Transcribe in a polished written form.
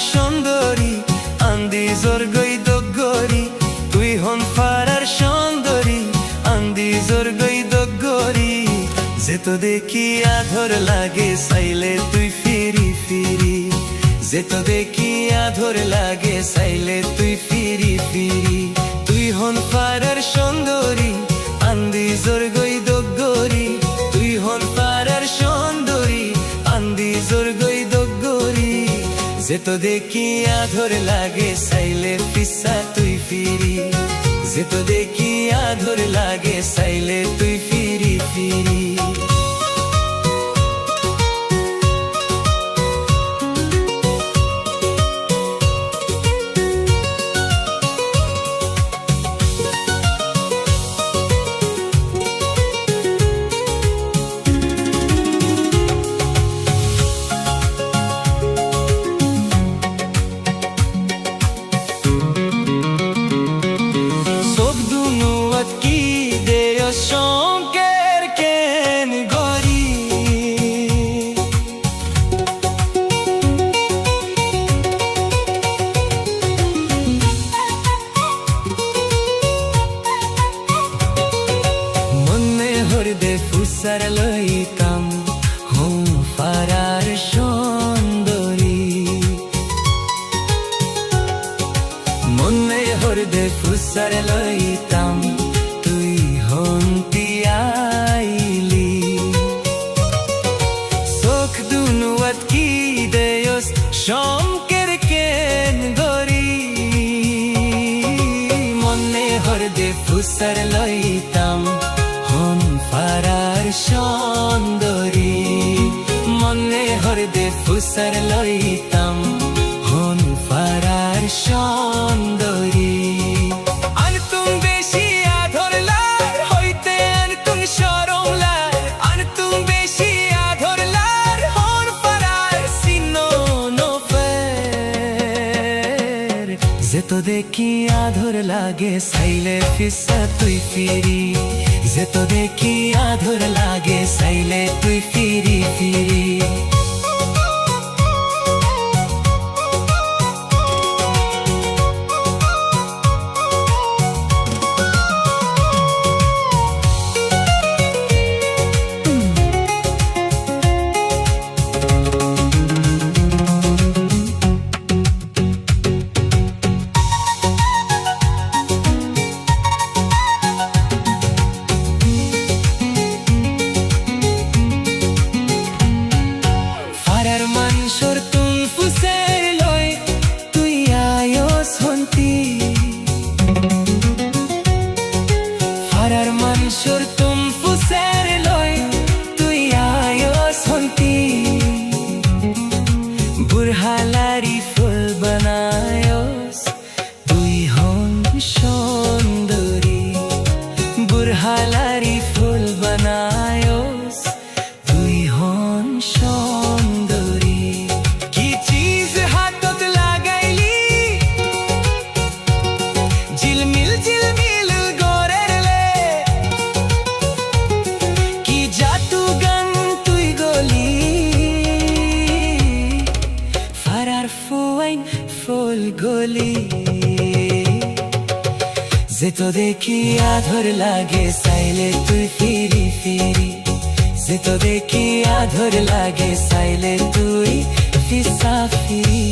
সুন্দরী আন্দি জোরগৈ দগরি তুই হন ফারার সুন্দরী আন্দি জোরগৈ দগরি যে তো দেখি আধর লাগে চাইলে তুই ফিরি ফিরি যে তো দেখি আধর লাগে চাইলে তুই ফিরি ফিরি তুই হন ফারার সুন্দরী আন্দি জোরগৈ দগরি তুই হন ফারার সুন্দরী আন্দি জোরগৈ দগরি যে তো দেখি আধর লাগে চাইলে পিছা তুই ফিরি যে তো দেখি আধর লাগে চাইলে তুই ফিরি ফিরি শঙ্কের কেন গরি মনে হরদে ফুসার লইতাম হুম ফারার সুন্দরী মনে হরদে ফুসার লইতাম হন্তি আইলি চোখ দুনুয়াত কি দেয়স শঙ্কের কেন গরি মনে হরদে ফুসার লইতাম হন ফারার সুন্দরী মনে হরদে ফুসার লইতাম হন ফারার সুন্দরী যে তো দেখি আধর লাগে চাইলে পিছা তুই ফিরি যে তো দেখি আধর লাগে চাইলে তুই ফিরি ফিরি ফারার মানসুর তুম ফুসের লই তুই আয়স হন্তি বুরহালারি ফুল বানায়স তুই হন সুন্দরী বুরহালারি ফুল বানায়স তুই হন সুন্দরী কি চিজ হাতত লাগাইলি ঝিলমিল ঝিলমিল ফুল গলি যে তো দেখি আধর লাগে চাইলে তুই ফিরি ফিরি যে তো দেখি আধর লাগে চাইলে তুই পিছা ফিরি